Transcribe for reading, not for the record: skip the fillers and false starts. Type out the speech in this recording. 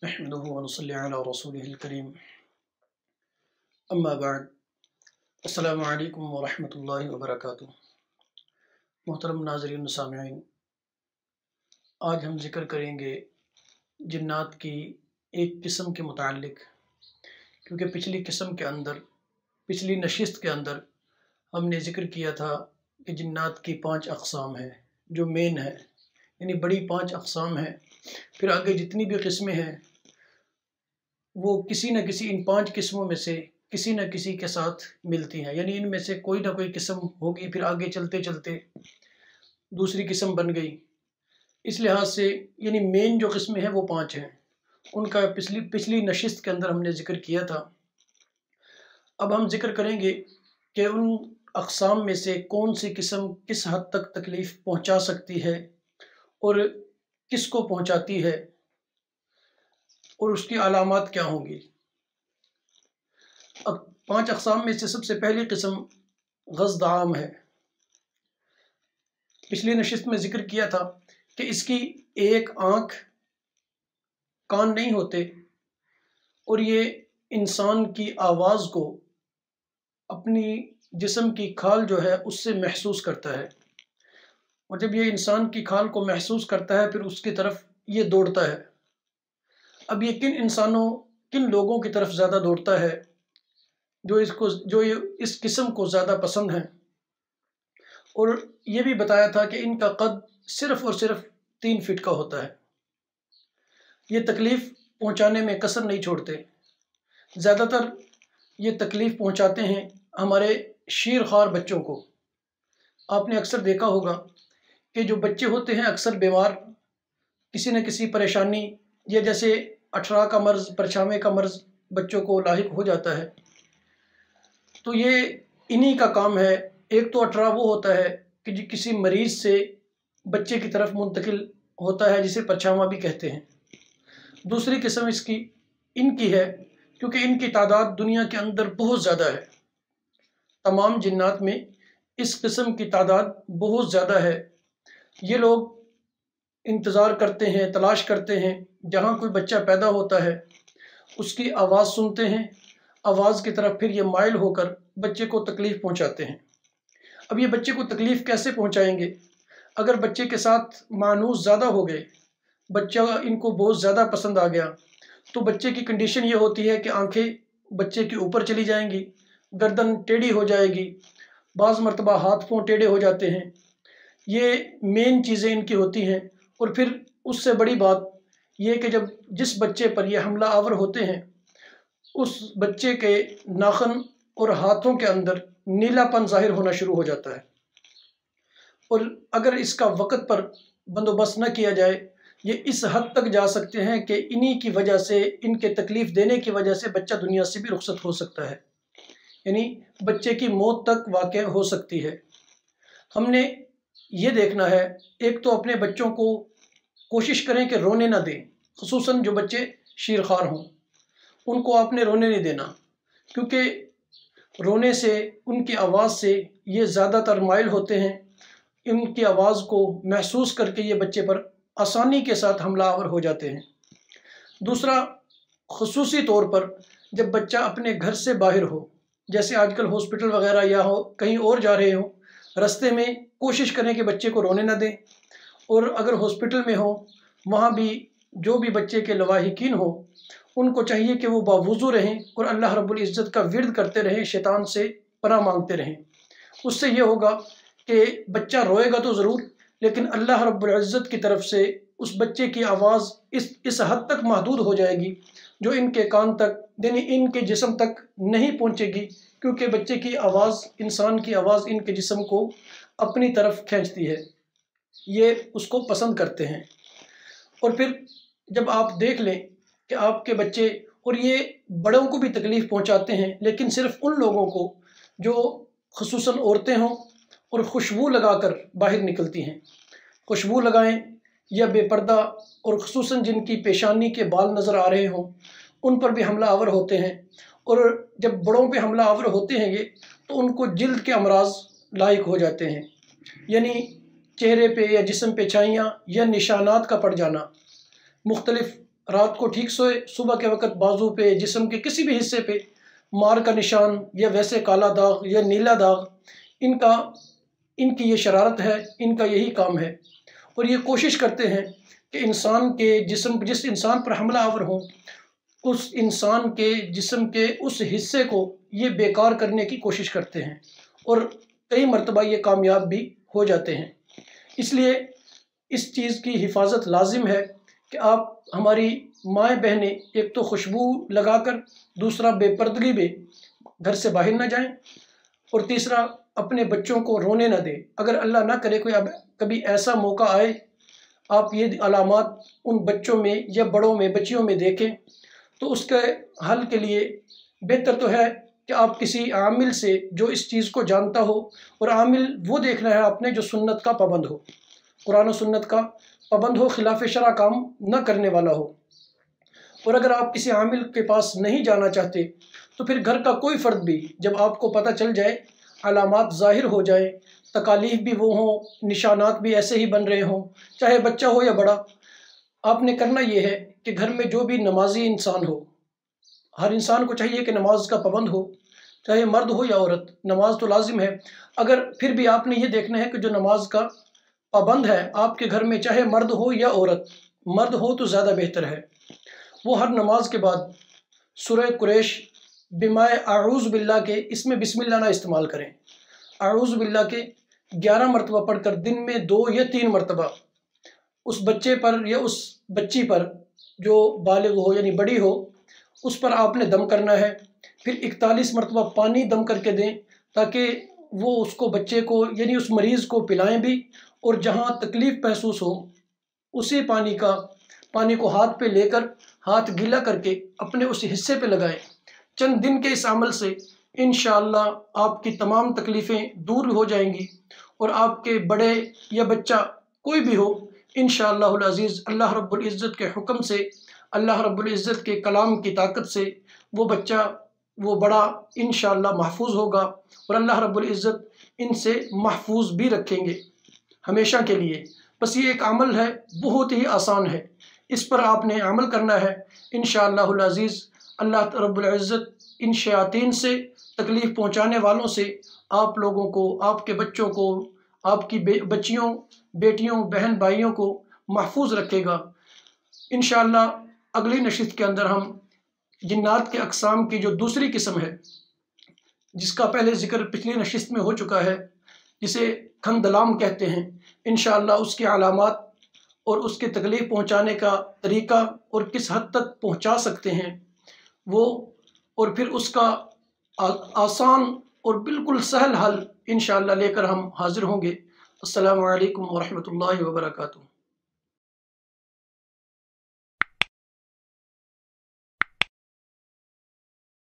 नहमदुहु व नसल्ली अला रसूलिहिल करीम अम्मा बाद अस्सलामु अलैकुम व रहमतुल्लाहि व बरकातुहू। मोहतरम नाज़रीन सामिईन, आज हम ज़िक्र करेंगे जिन्नात की एक किस्म के मुताल्लिक़, क्योंकि पिछली नशिस्त के अंदर हमने ज़िक्र किया था कि जिन्नात की 5 अक़साम हैं जो मेन है, यानी बड़ी 5 अक़साम हैं। फिर आगे जितनी भी किस्में हैं वो किसी न किसी इन 5 किस्मों में से किसी न किसी के साथ मिलती हैं, यानी इनमें से कोई ना कोई किस्म होगी, फिर आगे चलते चलते दूसरी किस्म बन गई। इस लिहाज से यानी मेन जो किस्में हैं वो 5 हैं, उनका पिछली नशिस्त के अंदर हमने ज़िक्र किया था। अब हम ज़िक्र करेंगे कि उन अक़साम में से कौन सी किस्म किस हद तक तकलीफ़ पहुँचा सकती है और किसको पहुँचाती है और उसकी अलामात क्या होंगी। अब 5 अक़साम में से सबसे पहली किस्म ग़ज़्द आम है। पिछली नशिस्त में ज़िक्र किया था कि इसकी एक आँख, कान नहीं होते और ये इंसान की आवाज़ को अपनी जिस्म की खाल जो है उससे महसूस करता है, और जब ये इंसान की खाल को महसूस करता है फिर उसकी तरफ ये दौड़ता है। अब ये किन लोगों की तरफ ज़्यादा दौड़ता है जो इस किस्म को ज़्यादा पसंद है। और ये भी बताया था कि इनका कद सिर्फ़ और सिर्फ 3 फीट का होता है। ये तकलीफ़ पहुँचाने में कसर नहीं छोड़ते। ज़्यादातर ये तकलीफ़ पहुँचाते हैं हमारे शीरख्वार बच्चों को। आपने अक्सर देखा होगा कि जो बच्चे होते हैं अक्सर बीमार, किसी न किसी परेशानी, या जैसे 18 का मर्ज़, परछावे का मर्ज़ बच्चों को लाहिक हो जाता है, तो ये इन्हीं का काम है। एक तो 18 वो होता है कि जो किसी मरीज़ से बच्चे की तरफ मुंतकिल होता है, जिसे परछावा भी कहते हैं। दूसरी किस्म इनकी है, क्योंकि इनकी तादाद दुनिया के अंदर बहुत ज़्यादा है। तमाम जिन्नात में इस किस्म की तादाद बहुत ज़्यादा है। ये लोग इंतज़ार करते हैं, तलाश करते हैं, जहाँ कोई बच्चा पैदा होता है उसकी आवाज़ सुनते हैं, आवाज़ की तरफ फिर ये माइल होकर बच्चे को तकलीफ़ पहुँचाते हैं। अब ये बच्चे को तकलीफ़ कैसे पहुँचाएंगे? अगर बच्चे के साथ मानूस ज़्यादा हो गए, बच्चा इनको बहुत ज़्यादा पसंद आ गया, तो बच्चे की कंडीशन ये होती है कि आँखें बच्चे के ऊपर चली जाएंगी, गर्दन टेढ़ी हो जाएगी, बाज़ मरतबा हाथ पाँव टेढ़े हो जाते हैं। ये मेन चीज़ें इनकी होती हैं। और फिर उससे बड़ी बात यह कि जिस बच्चे पर ये हमला आवर होते हैं उस बच्चे के नाखून और हाथों के अंदर नीलापन ज़ाहिर होना शुरू हो जाता है, और अगर इसका वक़्त पर बंदोबस्त न किया जाए, ये इस हद तक जा सकते हैं कि इन्हीं की वजह से, इनके तकलीफ़ देने की वजह से बच्चा दुनिया से भी रुखसत हो सकता है, यानी बच्चे की मौत तक वाक़या हो सकती है। हमने ये देखना है, एक तो अपने बच्चों को कोशिश करें कि रोने ना दें, ख़ुसूसन जो बच्चे शीरख्वार हों उनको आपने रोने नहीं देना, क्योंकि रोने से, उनकी आवाज़ से ये ज़्यादातर माइल होते हैं। उनकी आवाज़ को महसूस करके ये बच्चे पर आसानी के साथ हमला आवर हो जाते हैं। दूसरा, ख़ुसूसी तौर पर जब बच्चा अपने घर से बाहर हो, जैसे आजकल हॉस्पिटल वगैरह या हो कहीं और जा रहे हो, रास्ते में कोशिश करें कि बच्चे को रोने ना दें। और अगर हॉस्पिटल में हो, वहाँ भी जो भी बच्चे के लवाहिकीन हो उनको चाहिए कि वो बावुज़ू रहें और अल्लाह रब्बुल इज़्ज़त का विर्द करते रहें, शैतान से पनाह मांगते रहें। उससे ये होगा कि बच्चा रोएगा तो ज़रूर, लेकिन अल्लाह रब्बुल इज़्ज़त की तरफ से उस बच्चे की आवाज़ इस हद तक महदूद हो जाएगी जो इनके कान तक, यानी इनके जिस्म तक नहीं पहुँचेगी, क्योंकि बच्चे की आवाज़, इंसान की आवाज़ इनके जिस्म को अपनी तरफ खींचती है, ये उसको पसंद करते हैं। और फिर जब आप देख लें कि आपके बच्चे, और ये बड़ों को भी तकलीफ़ पहुंचाते हैं, लेकिन सिर्फ उन लोगों को जो ख़ुसूसन औरतें हों और खुशबू लगाकर बाहर निकलती हैं। खुशबू लगाएं या बेपर्दा, और ख़ुसूसन जिनकी पेशानी के बाल नज़र आ रहे हों उन पर भी हमला आवर होते हैं। और जब बड़ों पे हमला आवर होते हैं ये, तो उनको जिल्द के अमराज लायक हो जाते हैं, यानी चेहरे पे या जिस्म पे छाइयाँ या निशानात का पड़ जाना, मुख्तलिफ رات کو ٹھیک سوئے، صبح کے وقت بازو پہ، جسم کے کسی بھی حصے پہ مار کا نشان یا ویسے کالا داغ یا نیلا داغ، ان کی یہ شرارت ہے، ان کا یہی کام ہے، اور یہ کوشش کرتے ہیں کہ انسان کے جسم، جس انسان پر حملہ آور ہوں، اس انسان کے جسم کے اس حصے کو یہ بیکار کرنے کی کوشش کرتے ہیں، اور کئی مرتبہ یہ کامیاب بھی ہو جاتے ہیں۔ اس لیے اس چیز کی حفاظت لازم ہے کہ آپ، ہماری مائیں بہنیں، ایک تو خوشبو لگا کر، دوسرا بے پردگی میں گھر سے باہر نہ جائیں، اور تیسرا اپنے بچوں کو رونے نہ دیں۔ اگر اللہ نہ کرے کوئی کبھی ایسا موقع آئے، آپ یہ علامات ان بچوں میں یا بڑوں میں، بچیوں میں دیکھیں، تو اس کے حل کے لیے بہتر تو ہے کہ آپ کسی عامل سے جو اس چیز کو جانتا ہو، اور عامل وہ دیکھنا ہے آپ نے جو سنت کا پابند ہو، قرآن و سنت کا پابند ہو، خلاف شرع کام نہ کرنے والا ہو۔ اور اگر آپ کسی عامل کے پاس نہیں جانا چاہتے تو پھر گھر کا کوئی فرد بھی، جب آپ کو پتہ چل جائے، علامات ظاہر ہو جائیں، تکالیف بھی وہ ہوں، نشانات بھی ایسے ہی بن رہے ہوں، چاہے بچہ ہو یا بڑا، آپ نے کرنا یہ ہے کہ گھر میں جو بھی نمازی انسان ہو، ہر انسان کو چاہیے کہ نماز کا پابند ہو، چاہے مرد ہو یا عورت، نماز تو لازم ہے۔ اگر پھر بھی آپ نے یہ دیکھنا ہے کہ جو نماز کا پابند ہے آپ کے گھر میں، چاہے مرد ہو یا عورت، مرد ہو تو زیادہ بہتر ہے، وہ ہر نماز کے بعد سورہ قریش بمائے اعوذ باللہ کے، اس میں بسم اللہ نہ استعمال کریں، اعوذ باللہ کے 11 مرتبہ پڑھ کر دن میں 2 یا 3 مرتبہ اس بچے پر یا اس بچی پر جو بالغ ہو یعنی بڑی ہو، اس پر آپ نے دم کرنا ہے۔ پھر 41 مرتبہ پانی دم کر کے دیں، تاکہ وہ اس کو، بچے کو یعنی اس مریض کو پلائیں بھی، اور جہاں تکلیف محسوس ہو اسی پانی کو ہاتھ پہ لے کر، ہاتھ گیلا کر کے اپنے اس حصے پہ لگائیں۔ چند دن کے اس عمل سے انشاءاللہ آپ کی تمام تکلیفیں دور ہو جائیں گی، اور آپ کے بڑے یا بچہ کوئی بھی ہو، انشاءاللہ العزیز اللہ رب العزت کے حکم سے، اللہ رب العزت کے کلام کی طاقت سے، وہ بچہ، وہ بڑا انشاءاللہ محفوظ ہوگا، اور اللہ رب العزت ان سے محفوظ بھی رکھیں گے ہمیشہ کے لیے۔ بس یہ ایک عمل ہے، بہت ہی آسان ہے، اس پر آپ نے عمل کرنا ہے انشاءاللہ العزیز۔ اللہ رب العزت ان شیاطین سے، تکلیف پہنچانے والوں سے آپ لوگوں کو، آپ کے بچوں کو، آپ کی بچیوں، بیٹیوں، بہن بھائیوں کو محفوظ رکھے گا۔ انشاءاللہ اگلی نشست کے اندر ہم جنات کے اقسام کی جو دوسری قسم ہے، جس کا پہلے ذکر پچھلی نشست میں ہو چکا ہے، جسے کھندلام کہتے ہیں، انشاءاللہ اس کی علامات اور اس کے تکلیف پہنچانے کا طریقہ اور کس حد تک پہنچا سکتے ہیں وہ، اور پھر اس کا آسان اور بالکل سہل حل انشاءاللہ لے کر ہم حاضر ہوں گے۔ السلام علیکم ورحمۃ اللہ وبرکاتہ۔